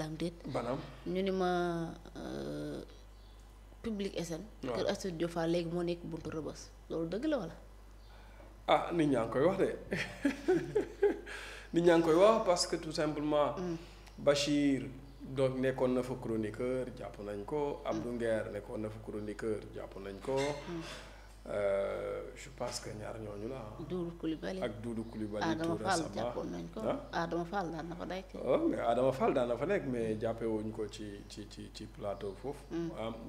la am déet. banam ñu ni ma Public SN. waaw kër Aïssatou Diop Fall léegi moo nekk buntu Rëbës loolu dëgg la wala. ah nit ñaa ngi koy wax de nit ñaa ngi koy wax parce que tout simplement. Bachir donc nekkoon na fa chroniqueur jàpp nañ ko. Abdou Nguer nekkoon na fa chroniqueur jàpp nañ ko. Je pense que ñaar ñooñu la Doudou Coulibaly ak Doudou Coulibaly. Adama tout Fall récemment jàppoon nañ ko. Adama Fall daan na fa nekk. oh mais Adama Fall daan na fa nekk mais jàppewuñ ko ci plateau foofu.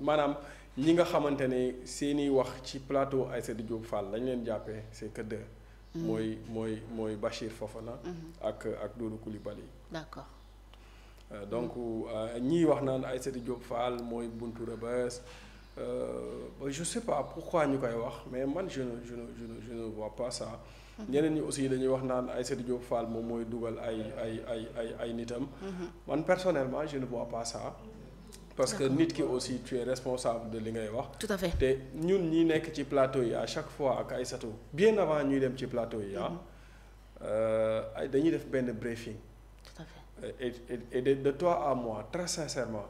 maanaam ñi nga xamante ne seeni wax ci plateau Aïssatou Diop Fall lañ leen jàppee c'est que deux. mooy Bachir Fofana. ak Doudou Coulibaly. D'accord. Donc ñii wax naan Aïssatou Diop Fall mooy buntu Rebeuss je sais pas pourquoi ñu koy wax mais man je ne vois pas ça. ñeneen ñi aussi dañuy wax naan Aïssatou Diop Fall moom mooy dugal ay nitam. Man personnellement je ne vois pas ça. Parce que nit ki aussi tu es responsable de li ngay wax. Tout à fait. te ñun ñi nekk ci plateau yi à chaque fois ak Aïssatou bien avant ñuy dem ci plateau yi dañuy def benn briefing. Tout à fait. et de toi à moi très sincèrement.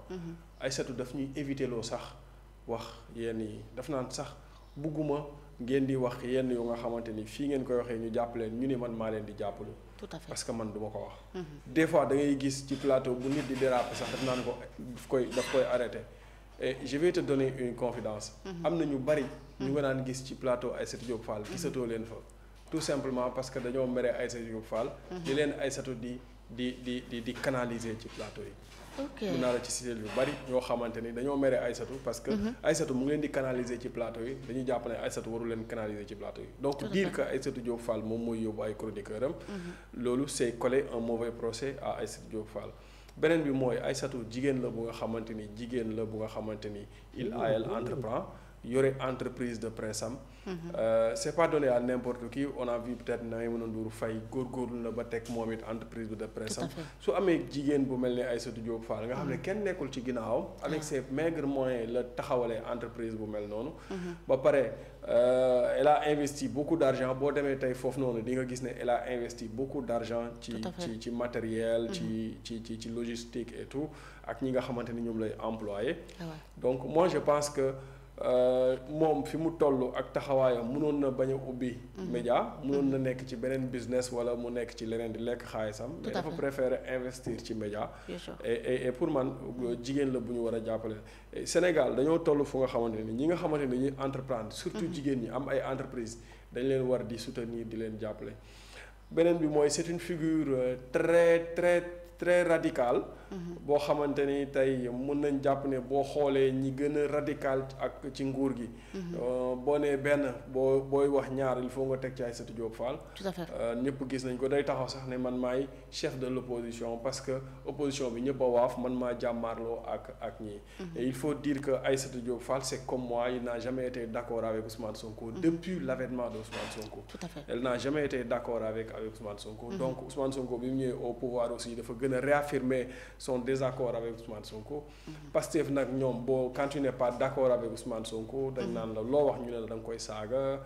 Aïssatou daf ñuy éviter loo sax wax yenn yi daf naan sax bugguma ngeen di wax yenn yu nga xamante ni fii ngeen koy waxee ñu jàpp leen ñu ni man maa leen di jàppalu. Tout à fait. Parce que man duma ko wax. Des fois da ngay gis ci plateau bu nit di déraper sax daf naan ko daf koy arrêter. Et je vais te donner une confidence. am na ñu bari. ñu nga daan gis ci plateau Aïssatou Diop Fall gisatoo leen fa. tout simplement parce que dañoo mere Aïssatou Diop Fall. di leen Aïssatou di canaliser ci plateau yi. ok mun naa la ci cité yu bari ñoo xamante ni dañoo mere Aïssatou parce que. Aïssatou mu ngi leen di canaliser ci plateau yi dañuy jàpp ne Aïssatou waru leen canaliser ci plateau yi. donc dire que Aïssatou Diop Fall moom mooy yóbbu ay chroniqueur am. loolu c'est coller un mauvais procès à Aïssatou Diop Fall. beneen bi mooy Aïssatou jigéen la bu nga xamante ni il entreprend yore entreprise de presse am. C'est pas donné à n'importe qui on a vu peut-être Maïmouna Ndour Faye góorgóorlu na ba teg moom it entreprise de presse am. su amee jigéen bu mel ni Aïssatou Diop Fall nga xam ne kenn nekkul ci ginnaawam. avec ses maigres moyens la taxawalee entreprise bu mel noonu. ba pare elle a investi beaucoup d'argent boo demee tey foofu noonu di nga gis ne elle a investi beaucoup d'argent ci matériel. ci logistique et tout ak ñi nga xamante ni ñoom lay employé. donc moi je pense que. moom fi mu toll ak taxawaayam mënoon na bañ a ubbi. média mënoon na nekk ci beneen business wala mu nekk ci leneen di lekk xaalisam. mais dafa préférer investir ci média. et pour man jigéen la bu ñu war a jàppale. Sénégal dañoo toll fu nga xamante ni ñi nga xamante ni dañuy entreprendre. surtout jigéen ñi am ay entreprise dañ leen war di soutenir di leen jàppale. beneen bi mooy c'est une figure très radicale. boo xamante ni tey mën nañ jàpp ne boo xoolee ñi gën a radical ak ci nguur gi. boo nee benn booy wax ñaar il faut nga teg ci Aïssatou Diop Fall. Tout à fait. ñëpp gis nañ ko day taxaw sax ne man maay chef de l'opposition parce que opposition bi ñëpp a waaf man maa jàmmaarloo ak ñii. et il faut dire que Aïssatou Diop Fall c'est comme moi il n'a jamais été d'accord avec Ousmane Sonko. depuis l'avènement de Ousmane Sonko. Tout à fait. Elle n'a jamais été d'accord avec Ousmane Sonko. donc Ousmane Sonko bi mu ñëwee au pouvoir aussi dafa gën a réaffirmer son désaccord avec Ousmane Sonko. Pastef nag ñoom quand tu n'es pas d'accord avec Ousmane Sonko. dañ naan la loo wax ñu ne la da nga koy saaga.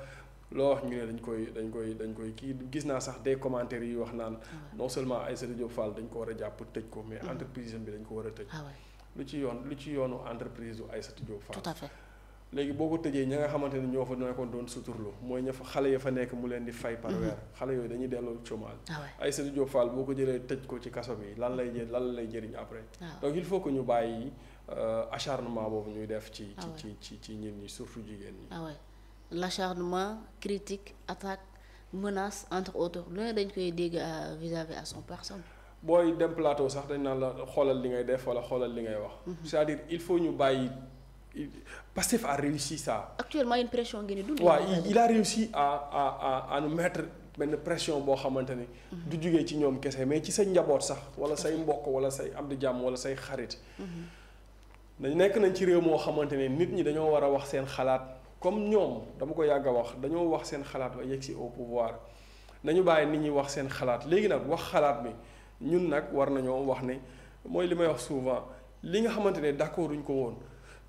loo wax ñu ne dañ koy kii gis naa sax des commentaires yi wax naan. non seulement Aïssatou Diop Fall dañ ko war a jàpp tëj ko mais entreprise bi dañ ko war a tëj. lu ci yoonu entreprise u Aïssatou Diop Fall. Tout à fait. léegi boo ko tëjee ña nga xamante ni ñoo fa nekkoon doon suturlu mooy ña fa xale ya fa nekk mu leen di fay par weer xale yooyu dañuy delloo chômage. Aïssatou Diop Fall boo ko jëlee tëj ko ci kaso bi lan lay jëriñ après. donc il faut que ñu bàyyi acharnement boobu ñuy def ci ñit ñi surtout jigéen ñi. L'acharnement, critique, attaque, menace entre autres lu ne dañ koy dégg vis-à-vis à son personne. booy dem plateau sax dañ naan la xoolal li ngay def wala xoolal li ngay wax. c'est-à-dire il faut ñu bàyyi. Pastef a réussi ça. Actuellement une pression ngeen di dund. waaw il a réussi à nous mettre benn pression boo xamante ni. du jugee ci ñoom kese mais ci sa njaboot sax wala say mbokk wala say am di jàmm wala say xarit. nekk nañ ci réew moo xamante ne nit ñi dañoo war a wax seen xalaat comme ñoom dama ko yàgg a wax dañoo wax seen xalaat ba yegg si au pouvoir nañu bàyyi nit ñi wax seen xalaat léegi nag wax xalaat bi ñun nag war nañoo wax ne mooy li may wax souvent li nga xamante ne d'accord duñ ko woon.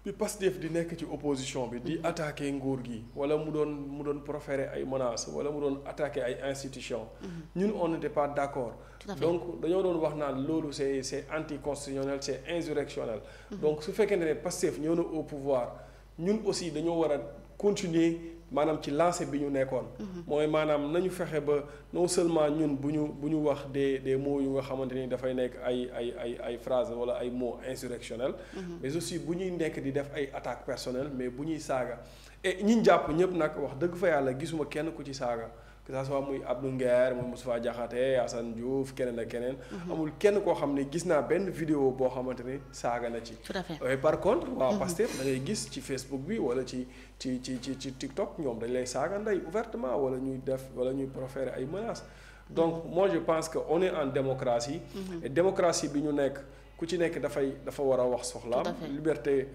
bi Pastef di nekk ci opposition bi di attaquer nguur gi wala mu doon proférer ay menaces wala mu doon attaquer ay institutions. ñun on n'était pas d'accord. donc dañoo doon wax naan loolu c'est anticonstitutionnel c'est insurrectionnel. donc su fekkee ne Pastef ñëw na au pouvoir ñun aussi dañoo war a continuer maanaam ci lancé bi ñu nekkoon. mooy maanaam nañu fexe ba non seulement ñun bu ñu wax des mots yu nga xamante ni dafay nekk ay phrases wala ay mots insurrectionnels. mais aussi bu ñuy nekk di def ay attaques personnelles mais bu ñuy saaga. et ñi jàpp ñëpp nag wax dëgg fa yàlla gisuma kenn ku ci saaga que ça soit muy Abdou Nguer muy Moustapha Diakhaté Assane Diouf keneen ak keneen. amul kenn koo xam ne gis naa benn vidéo boo xamante ni saaga na ci. tout à fait par contre waa Pastef da ngay gis ci Facebook bi wala ci TikTok ñoom dañ lay saaga ndey ouvertement wala ñuy proférer ay menaces. donc moi je pense que on est en démocratie. et démocratie bi ñu nekk ku ci nekk dafa war a wax soxlaam. liberté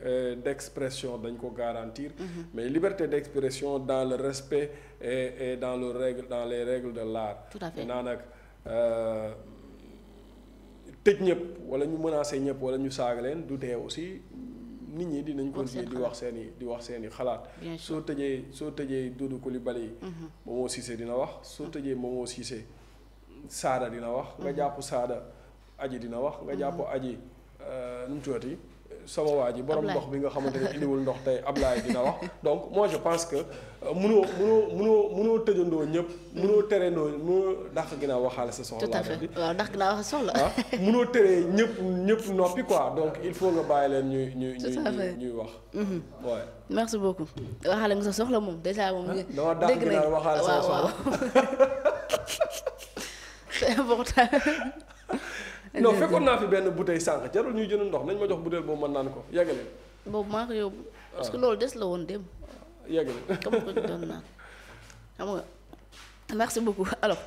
d'expression dañ ko garantir. mais liberté d'expression dans le respect et dans les règles de l'art. tout à fait naa nag tëj ñëpp wala ñu menacer ñëpp wala ñu saaga leen du tee aussi. nit ñi dinañ continuer di wax seeni xalaat. soo tëjee Doudou Coulibaly. Momo Cissé dina wax soo tëjee Momo Cissé Sada dina wax. nga jàpp Sada Aji dina wax. nga jàpp Aji nu mu tuddati sama waa ji borom ndox bi nga xamante ne indiwul ndox tey Ablaye dina wax donc moi je pense que mënoo tëjandoo ñëpp. mënoo dàq ginnaaw waxaale sa soxla. tout à fait waaw dàq ginnaaw wax soxla. mënoo teree ñëpp noppi quoi donc il faut nga bàyyi leen ñuy wax. waaw. merci beaucoup waxaale nga sa soxla moom déjà moom. dama dàq ginnaaw waxaale sa soxla c'est important. non fekkoon naa fi benn bouteille sànq jarul ñuy jënd ndox nañ ma jox bouteille boobu mën naan ko yegale. boobu maa ko yóbbu. parce que loolu des la woon dem. yegale comme ko doon naan xam nga merci beaucoup alors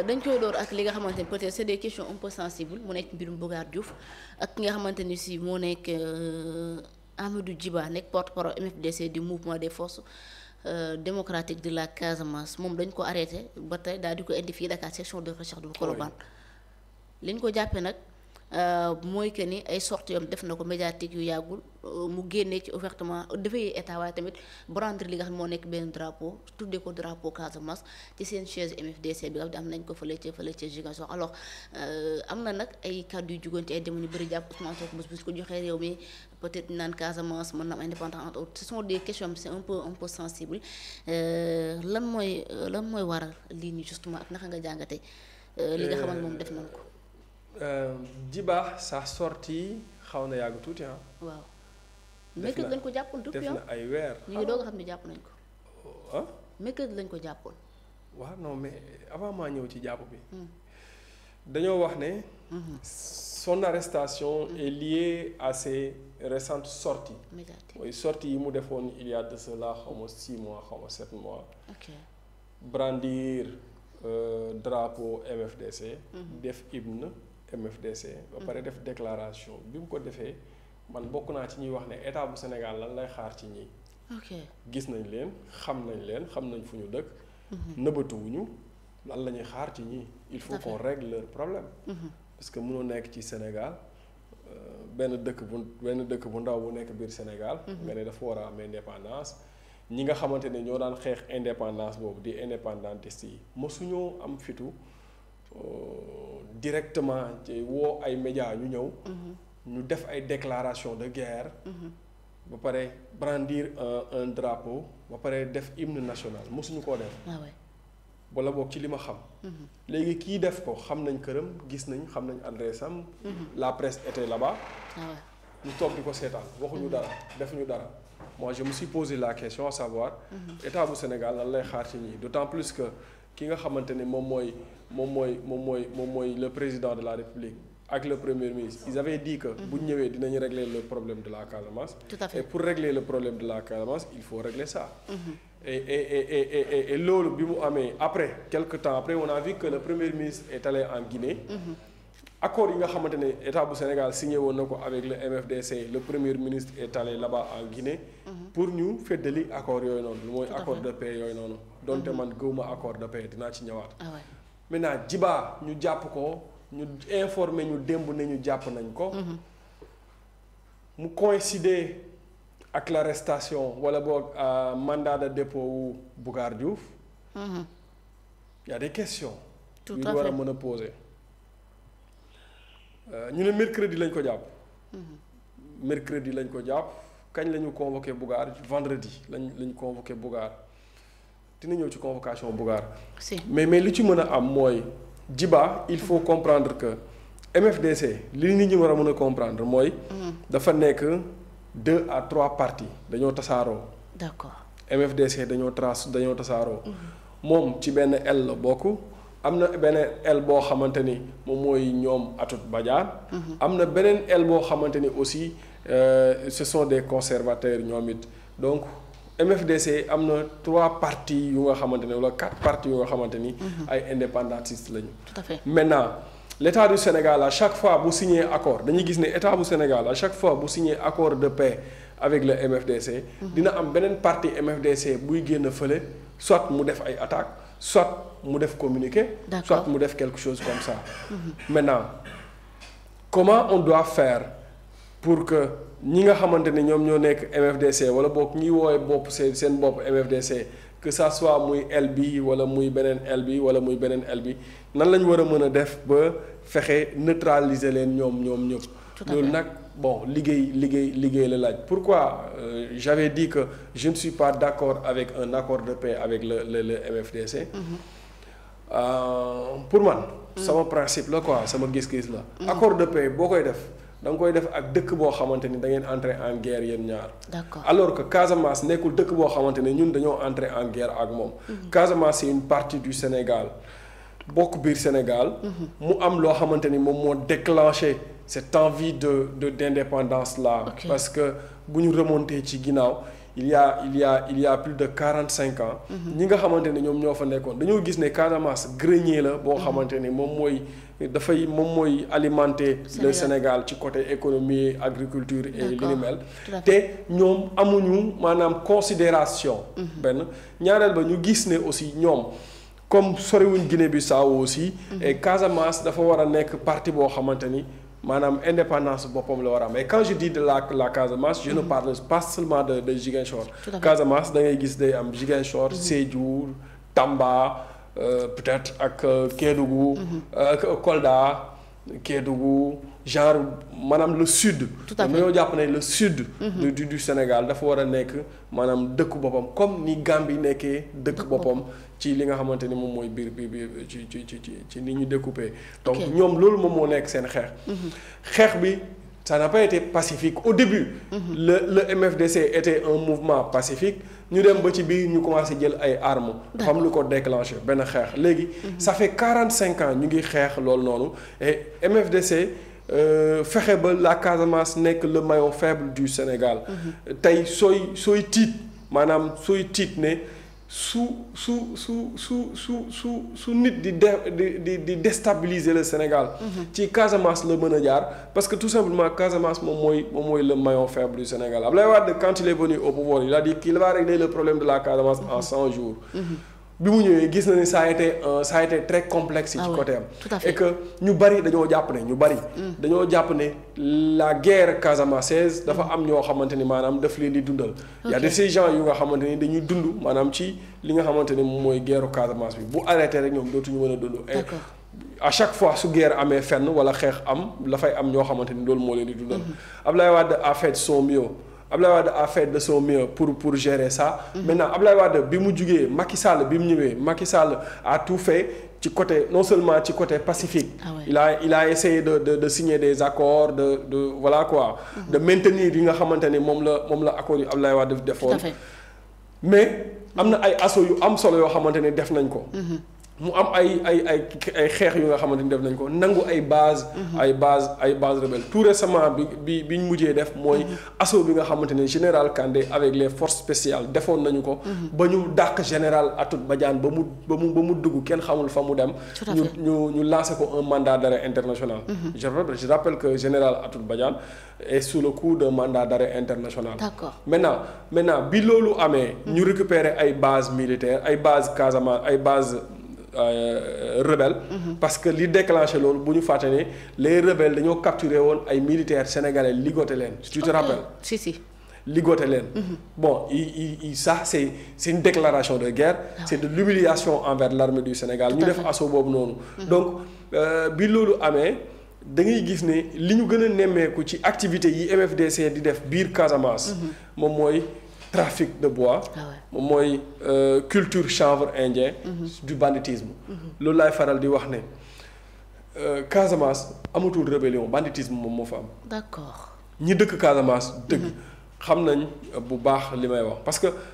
dañ koy door ak li nga xamante ni peut-être c'est des questions un peu sensibles mu nekk mbirum Bocar Diouf ak ki nga xamante ni si moo nekk Amadou Djiba nekk porte-parole MFDC du mouvement des forces démocratiques de la Casamance moom dañ ko arrêté ba tey daal di ko indi fii Dakar section de recherche bu Colobane. li ñu ko jàppee nag mooy que ni ay sorties yom def na ko médiatique yu yàggul mu génnee ci ouvertement dafay état waaye tamit brandir li nga xam moo nekk benn drapeau tuddee ko drapeau Casamance ci seen chaise MFDC bi nga xam ne am nañ ko fële ca Ziguinchor alors am na nag ay kàddu yu jugoon ci ay demoon yu bëri jàpp Ousmane Sonko bés bu ko joxee réew mi peut-être naan Casamance mën na am indépendance entre autres ce sont des questions c'est un peu sensible lan mooy waral lii nii justement ak naka nga jàngatee li nga xamante moom def nañ ko. Djiba sa sortie xaw na yàgg tuuti ah. waaw mercredi lañ ko jàppoon depuis def na ay weer. ñu ngi doog a xam ne jàpp nañ ko. ah. mercredi lañ ko jàppoon. waaw non mais avant maa ñëw ci jàpp bi. dañoo wax ne. son arrestation est liée à ses récentes sorties. médiatique mooy sorties yi mu defoon il y a de cela xaw ma 6 mois xaw ma 7 mois. ok brandir drapeau MFDC. def hymne MFDC. ba pare def déclaration bi mu ko defee man bokk naa ci ñuy wax ne état bu Sénégal lan lay xaar ci ñii. ok gis nañ leen xam nañ fu ñu dëkk. nëbbatuwuñu lan la ñuy xaar ci ñii. il faut qu'on règle leur problème. parce que mënoo nekk ci Sénégal benn dëkk bu ndaw bu nekk biir Sénégal. nga ne dafa war a am indépendance. ñi nga xamante ne ñoo daan xeex indépendance boobu di indépendantiste yi mosuñoo am fitu directement ci woo ay médias ñu ñëw. ñu def ay déclaration de guerre. ba pare brandir un drapeau ba pare def hymne national mosuñu koo def. wala boog ci li ma xam. léegi kii def ko xam nañ këram gis nañ xam nañ adresse am. la presse était là-bas. ñu toog di ko seetaan waxuñu dara defuñu dara. moi je me suis posé la question à savoir. état bu Sénégal lan lay xaar ci ñii d'autant plus que ki nga xamante ne moom mooy le président de la République ak le premier ministre ils avaient dit que. bu ñu ñëwee dinañ régler le problème de la Casamance. tout à fait et pour régler le problème de la Casamance il faut régler ça. et loolu bi mu amee après quelque temps après on a vu que le premier ministre est allé en Guinée. accord yi nga xamante ne état bu Sénégal signé woon na ko avec le MFDC le premier ministre est allé là-bas en Guinée. pour ñu feddali accord yooyu noonu. lu mooy accord de paix yooyu noonu. donte man gëwuma accord de paix dinaa ci ñëwaat. maintenant Djiba ñu jàpp ko ñu informé ñu démb ne ñu jàpp nañ ko. mu coïncider ak l'arrestation wala boog mandat de dépôt wu Bougar Diouf. Y a des questions. tout yu à ñu war a fait mën a poser. ñu ne mercredi lañ ko jàpp. mercredi lañ ko jàpp kañ la ñu convoqué Bougar vendredi lañ convoqué Bougar dina ñëw ci convocation Bougar. si mais li ci mën a am mooy Djiba il faut comprendre que MFDC li nit ñi war a mën a comprendre mooy. dafa nekk 2 à 3 partis dañoo tasaaroo. d'accord MFDC dañoo tasaaroo. moom ci benn aile la bokk. am na beneen aile boo xamante ni moom mooy ñoom Atout Badiane. am na beneen aile boo xamante ni aussi ce sont des conservateurs ñoom it donc MFDC am na 3 partis yu nga xamante ni wala 4 partis yu nga xamante ni. ay indépendantistes lañu. tout à fait maintenant l'État du Sénégal à chaque fois bu signé accord dañuy gis ne État bu Sénégal à chaque fois bu signé accord de paix avec le MFDC. dina am beneen parti MFDC buy génn fële soit mu def ay attaques. soit mu def communiqué. D'accord. soit mu def quelque chose comme ça. Maintenant comment on doit faire pour que ñi nga xamante ne ñoom ñoo nekk MFDC wala boog ñi woowee bopp seen bopp MFDC que ça soit muy aile bi wala muy beneen aile bi wala muy beneen aile bi nan lañ war a mën a def ba fexe neutraliser leen ñoom ñëpp. loolu nag bon liggéey la laaj. Pourquoi j'avais dit que je ne suis pas d'accord avec un accord de paix avec le MFDC. Pour man. sama principe la quoi sama gis-gis la. accord de paix boo koy def da nga koy def ak dëkk boo xamante ni da ngeen entrer en guerre yéen ñaar. d'accord alors que Casamance nekkul dëkk boo xamante ne ñun dañoo entrer en guerre ak moom. Casamance c'est une partie du Sénégal bokk biir Sénégal. mu am loo xamante ni moom moo déclenché. cette envie d'indépendance là. Okay. Parce que bu ñu remonter ci ginnaaw il y a plus de 45 ans. ñi nga xamante ne ñoom ñoo fa nekkoon dañoo gis ne Casamance grenier la boo xamante ne moom mooy alimenter le Sénégal ci côté économie agriculture et li ni mel te ñoom amuñu maanaam considération benn ñaareel ba ñu gis ne aussi ñoom comme soriwuñ Guinée-Bissau aussi et Casamance dafa war a nekk partie boo xamante ni maanaam indépendance boppam la war a am et quand je dis de la Casamance je ne parle pas seulement de Ziguinchor. Casamance da ngay gis day am Ziguinchor Sédhiou Tamba peut-être ak Kédougou Kolda Kédougou genre maanaam le sud. dañoo jàpp ne le sud. du Sénégal dafa war a nekk maanaam dëkk boppam comme ni Gambie nekkee dëkk boppam. ci li nga xamante ni moom mooy biir ci ni ñu découpé. donc ñoom loolu moom moo nekk seen xeex. xeex bi ça n'a pas été pacifique au début. le MFDC était un mouvement pacifique ñu dem ba ci biir ñu commencé jël ay armes. xam lu ko déclenché benn xeex léegi. ça fait 45 ans ñu ngi xeex loolu noonu et MFDC. fexe ba la Casamance nekk le maillon faible du Sénégal. tey sooy tiit maanaam sooy tiit ne. su nit di déstabiliser le Sénégal. ci Casamance la mën a jaar parce que tout simplement Casamance moom mooy le maillon faible du Sénégal Abdoulaye Wade quand il est venu au pouvoir il a dit qu'il va régler le problème de la Casamance en 100 jours. bi mu ñëwee gis na ni ça a été très complexe. ci côté am et que ñu bari dañoo jàpp ne la guerre casamançaise dafa am ñoo xamante ni maanaam daf leen di dundal. y a de ces gens yu nga xamante ni dañuy dund maanaam ci li nga xamante ni moom mooy guerre Casamance bi bu arrêté rek ñoom dootuñu mën a dund. à chaque fois su guerre amee fenn wala xeex am dafay am ñoo xamante ni loolu moo leen di dundal. Abdoulaye Wade a fait son mieux. Abdoulaye Wade a fait de son mieux pour gérer ça. Maintenant Abdoulaye Wade bi mu jugee Macky Sall bi mu ñëwee Macky Sall a tout fait ci côté non seulement ci côté pacifique. il a essayé de signer des accords de voilà quoi. de maintenir yi nga xamante ni moom la accords yu Abdoulaye Wade defoon. mais am na ay assaut yu am solo yoo xamante ni def nañ ko. mu am ay xeex yu nga xamante ni def nañ ko nangu ay base rebelle tout récemment bi ñu mujjee def mooy assaut bi nga xamante ne général Kandé avec les forces spéciales defoon nañu ko ba ñu dàq général Atout Badiane ba mu dugg kenn xamul fa mu dem ñu lancé ko un mandat d'arrêt international. Je rappelle que général Atout Badiane est sous le coup d'un mandat d'arrêt international. D'accord. Maintenant bi loolu amee ñu récupérer ay bases militaires ay bases Casamance ay bases rebelles. Parce que li déclenché loolu bu ñu fàtte ne les rebelles dañoo capturé woon ay militaires sénégalais ligoté leen. tu te rappelles. si. ligoter leen. Bon ça c'est une déclaration de guerre. C'est de l'humiliation envers l'armée du Sénégal. ñu def assaut boobu noonu. Donc bi loolu amee da ngay gis ne li ñu gën a nemmeeku ci activités yi MFDC di def biir Casamance. moom mooy trafic de bois. moom mooy culture chanvre indien. du banditisme. loolu laay faral di wax ne Casamance amatul rébellion banditisme moom moo fa am. d'accord. ñi dëkk Casamance dëgg xam nañ bu baax li may wax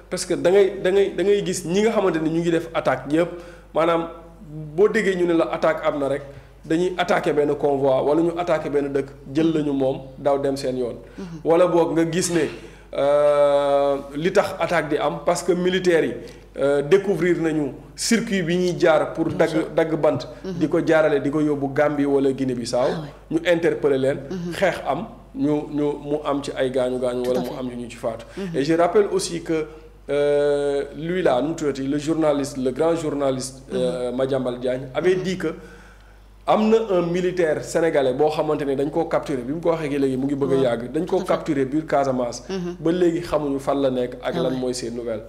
parce que da ngay gis ñi nga xamante ni ñu ngi def attaque yëpp maanaam boo déggee ñu ne la attaque am na rek dañuy attaquer benn convoi wala ñu attaquer benn dëkk jël lañu moom daw dem seen yoon. wala boog nga gis ne li tax attaque di am parce que militaires yi découvrir nañu circuit bi ñuy jaar pour dagg bant. di ko jaarale di ko yóbbu Gambie wala Guinée-Bissau ñu interpeller leen. xeex am. mu am ci ay gaañu wala mu am ñu ci faatu. Et je rappelle aussi que lui là nu mu tuddati le grand journaliste Madiambal Diagne avait dit que am na un militaire sénégalais boo xamante ne dañ koo capturer bi mu ko waxee léegi mu ngi bëgg a yàgg dañ koo capturer biir Casamance. ba léegi xamuñu fan la nekk ak lan mooy ses nouvelles.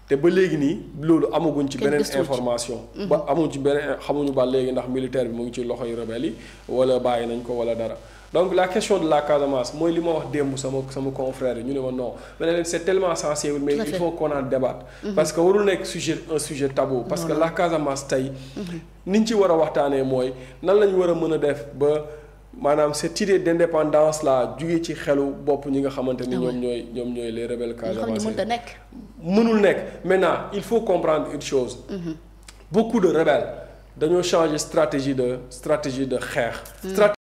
te ba léegi nii loolu amaguñ ci beneen information. ba amuñ ci beneen xamuñu ba léegi ndax militaire bi mu ngi ci loxoy rebelle yi wala bàyyi nañ ko wala dara. Donc la question de la Casamance mooy li ma wax démb sama confrère yi ñu ne ma non mais leen c'est tellement sensible mais il faut qu'on en débatte. Parce que warul nekk un sujet tabou. Parce que la Casamance tey ni ñu ci war a waxtaanee mooy nan la ñu war a mën a def ba maanaam cette idée d'indépendance là jugee ci xelu bopp ñi nga xamante ni ñoom ñooy les rebelles casamançais. mënul nekk maintenant il faut comprendre une chose. Beaucoup de rebelles dañoo changer stratégie de xeex.